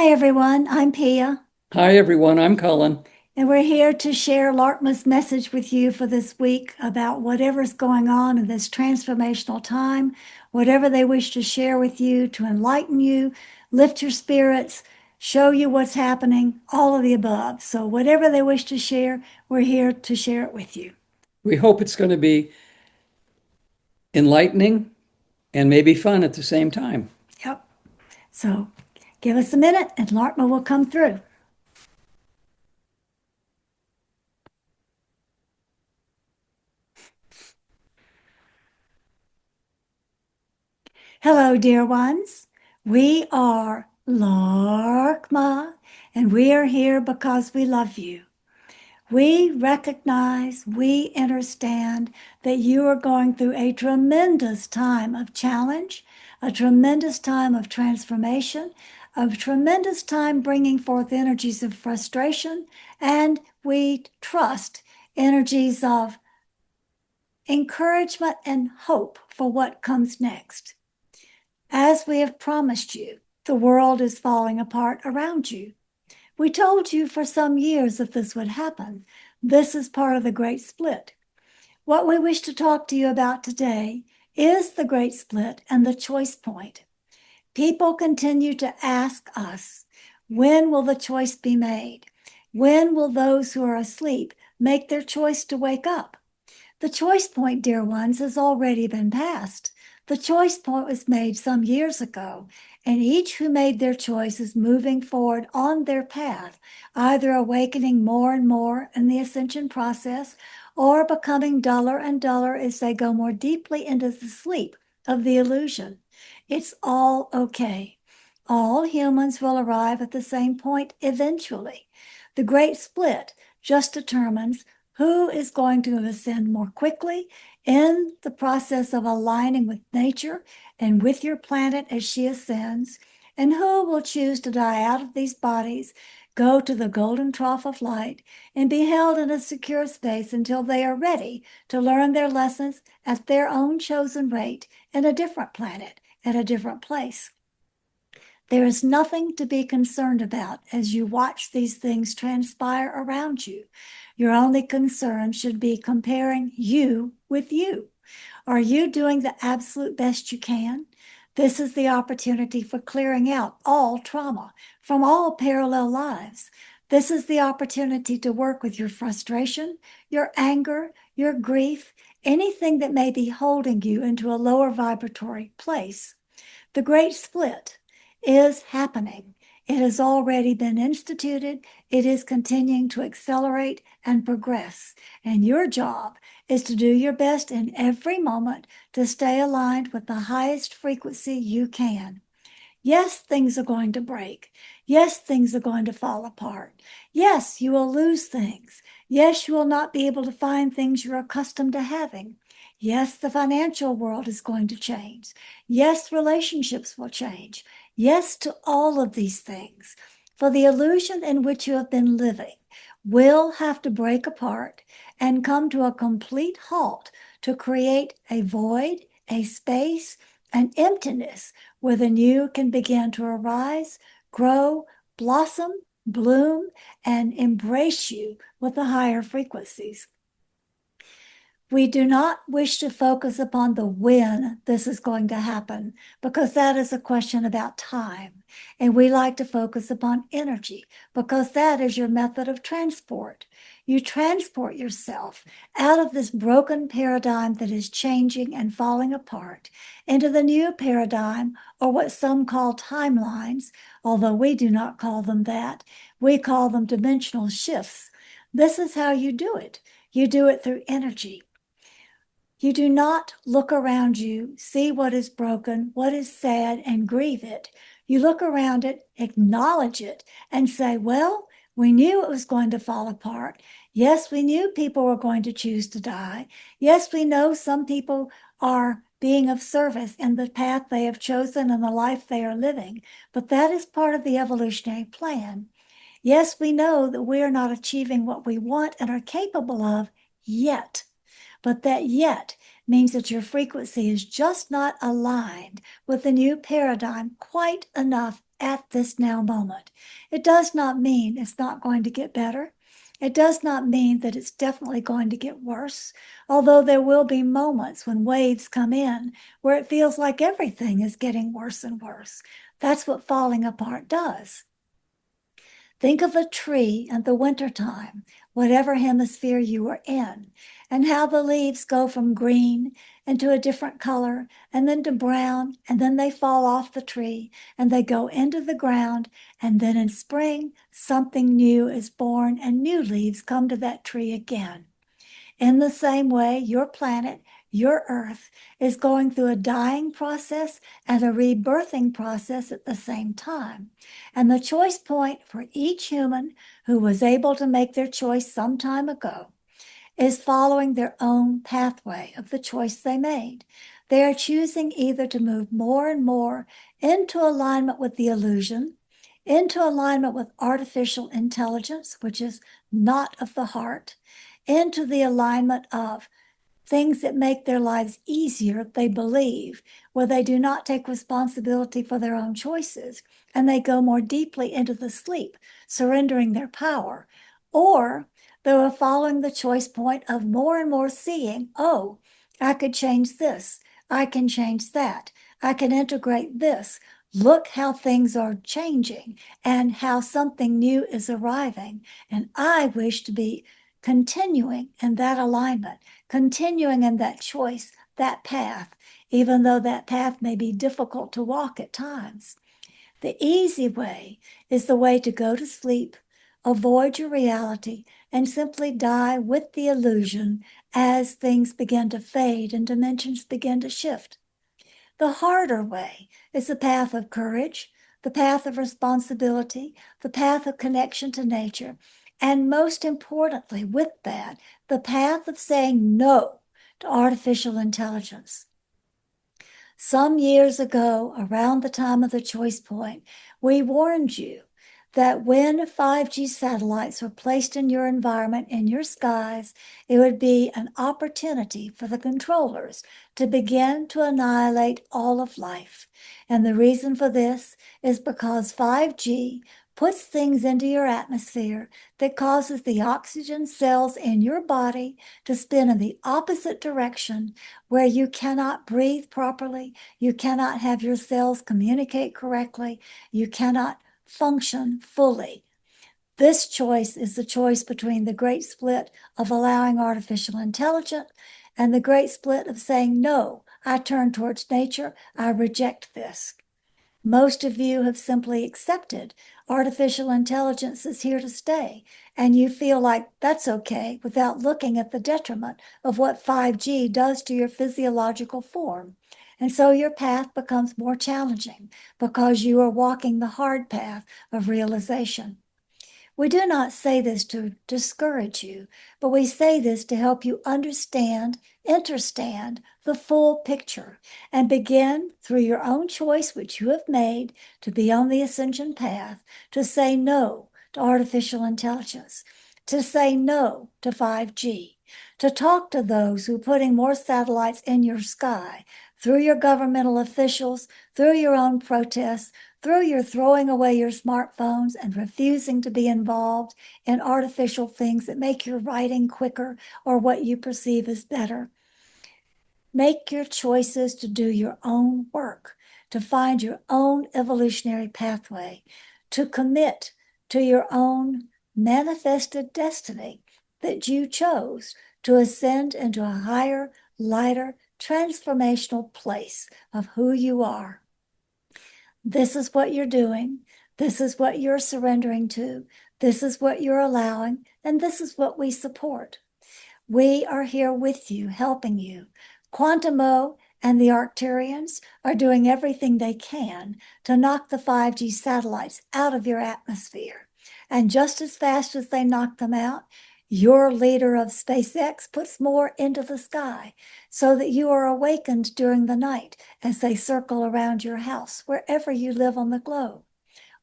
Hi, everyone. I'm Pia, Hi, everyone. I'm Cullen. and we're here to share Laarkmaa's message with you for this week about whatever's going on in this transformational time, whatever they wish to share with you to enlighten you, lift your spirits, show you what's happening, all of the above. So, whatever they wish to share, we're here to share it with you. We hope it's going to be enlightening and maybe fun at the same time. Yep. So, give us a minute and Laarkmaa will come through. Hello, dear ones. We are Laarkmaa, and we are here because we love you. We recognize, we understand that you are going through a tremendous time of challenge, a tremendous time of transformation, a tremendous time bringing forth energies of frustration, and we trust energies of encouragement and hope for what comes next. As we have promised you, the world is falling apart around you. We told you for some years that this would happen. This is part of the Great Split. What we wish to talk to you about today is the Great Split and the choice point. People continue to ask us, when will the choice be made? When will those who are asleep make their choice to wake up? The choice point, dear ones, has already been passed. The choice point was made some years ago, and each who made their choice is moving forward on their path, either awakening more and more in the ascension process or becoming duller and duller as they go more deeply into the sleep of the illusion. It's all okay. All humans will arrive at the same point eventually. The Great Split just determines who is going to ascend more quickly in the process of aligning with nature and with your planet as she ascends, and who will choose to die out of these bodies, go to the golden trough of light, and be held in a secure space until they are ready to learn their lessons at their own chosen rate in a different planet, at a different place. There is nothing to be concerned about as you watch these things transpire around you. Your only concern should be comparing you with you. Are you doing the absolute best you can? This is the opportunity for clearing out all trauma from all parallel lives. This is the opportunity to work with your frustration, your anger, your grief, anything that may be holding you into a lower vibratory place. The Great Split is happening. It has already been instituted. It is continuing to accelerate and progress. And your job is to do your best in every moment to stay aligned with the highest frequency you can. Yes, things are going to break. Yes, things are going to fall apart. Yes, you will lose things. Yes, you will not be able to find things you're accustomed to having. Yes, the financial world is going to change. Yes, relationships will change. Yes to all of these things. For the illusion in which you have been living will have to break apart and come to a complete halt to create a void, a space, an emptiness where the new can begin to arise, grow, blossom, bloom, and embrace you with the higher frequencies. We do not wish to focus upon the when this is going to happen, because that is a question about time. And we like to focus upon energy, because that is your method of transport. You transport yourself out of this broken paradigm that is changing and falling apart into the new paradigm, or what some call timelines, although we do not call them that. We call them dimensional shifts. This is how you do it. You do it through energy. You do not look around you, see what is broken, what is sad, and grieve it. You look around it, acknowledge it, and say, well, we knew it was going to fall apart. Yes, we knew people were going to choose to die. Yes, we know some people are being of service in the path they have chosen and the life they are living, but that is part of the evolutionary plan. Yes, we know that we are not achieving what we want and are capable of yet. But that yet means that your frequency is just not aligned with the new paradigm quite enough at this now moment. It does not mean it's not going to get better. It does not mean that it's definitely going to get worse, although there will be moments when waves come in where it feels like everything is getting worse and worse. That's what falling apart does. Think of a tree in the wintertime, whatever hemisphere you are in, and how the leaves go from green into a different color, and then to brown, and then they fall off the tree, and they go into the ground, and then in spring, something new is born, and new leaves come to that tree again. In the same way, your planet, your Earth, is going through a dying process and a rebirthing process at the same time. And the choice point for each human who was able to make their choice some time ago is following their own pathway of the choice they made. They are choosing either to move more and more into alignment with the illusion, into alignment with artificial intelligence, which is not of the heart, into the alignment of things that make their lives easier, they believe, where they do not take responsibility for their own choices and they go more deeply into the sleep, surrendering their power. Or they were following the choice point of more and more seeing, oh, I could change this, I can change that, I can integrate this. Look how things are changing and how something new is arriving. And I wish to be continuing in that alignment, continuing in that choice, that path, even though that path may be difficult to walk at times. The easy way is the way to go to sleep, avoid your reality, and simply die with the illusion as things begin to fade and dimensions begin to shift. The harder way is the path of courage, the path of responsibility, the path of connection to nature, and most importantly, with that, the path of saying no to artificial intelligence. Some years ago, around the time of the choice point, we warned you that when 5G satellites were placed in your environment, in your skies, it would be an opportunity for the controllers to begin to annihilate all of life. And the reason for this is because 5G puts things into your atmosphere that causes the oxygen cells in your body to spin in the opposite direction, where you cannot breathe properly, you cannot have your cells communicate correctly, you cannot function fully. This choice is the choice between the great split of allowing artificial intelligence and the great split of saying, no, I turn towards nature, I reject this. Most of you have simply accepted artificial intelligence is here to stay, and you feel like that's okay without looking at the detriment of what 5G does to your physiological form. And so your path becomes more challenging because you are walking the hard path of realization. We do not say this to discourage you, but we say this to help you understand, understand the full picture, and begin through your own choice, which you have made to be on the ascension path, to say no to artificial intelligence, to say no to 5G, to talk to those who are putting more satellites in your sky through your governmental officials, through your own protests, through your throwing away your smartphones and refusing to be involved in artificial things that make your writing quicker or what you perceive as better. Make your choices to do your own work, to find your own evolutionary pathway, to commit to your own manifested destiny that you chose to ascend into a higher, lighter, transformational place of who you are. This is what you're doing. This is what you're surrendering to. This is what you're allowing. And this is what we support. We are here with you, helping you. Quantimo and the Arcturians are doing everything they can to knock the 5G satellites out of your atmosphere. And just as fast as they knock them out, your leader of SpaceX puts more into the sky so that you are awakened during the night as they circle around your house, wherever you live on the globe.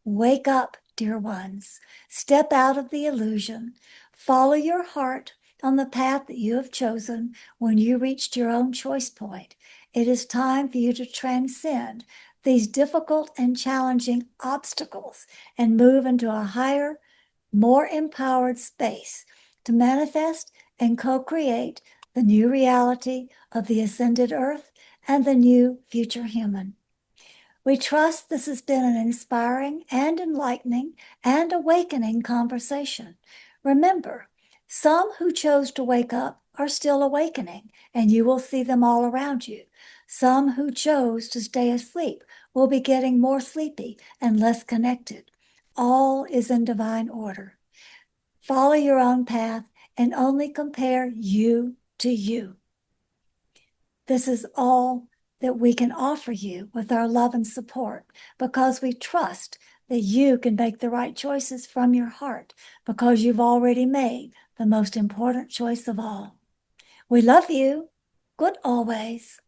Wake up, dear ones. Step out of the illusion. Follow your heart on the path that you have chosen when you reached your own choice point. It is time for you to transcend these difficult and challenging obstacles and move into a higher, more empowered space to manifest and co-create the new reality of the ascended earth and the new future human. We trust this has been an inspiring and enlightening and awakening conversation. Remember, some who chose to wake up are still awakening, and you will see them all around you. Some who chose to stay asleep will be getting more sleepy and less connected. All is in divine order. Follow your own path and only compare you to you. This is all that we can offer you with our love and support because we trust that you can make the right choices from your heart because you've already made the most important choice of all. We love you. Good always.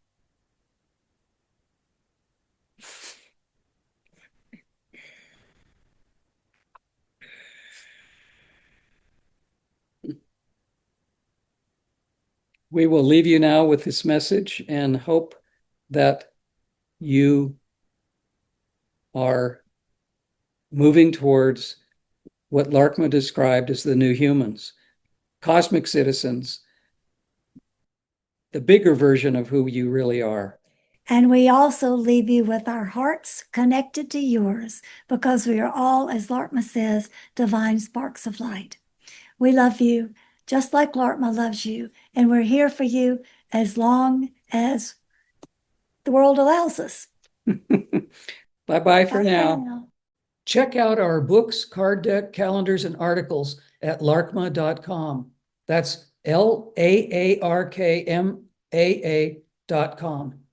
We will leave you now with this message and hope that you are moving towards what Laarkmaa described as the new humans, cosmic citizens, the bigger version of who you really are. And we also leave you with our hearts connected to yours because we are all, as Laarkmaa says, divine sparks of light. We love you just like Laarkmaa loves you, and we're here for you as long as the world allows us. Bye-bye for now. Check out our books, card deck, calendars, and articles at laarkmaa.com. That's LAARKMAA.com.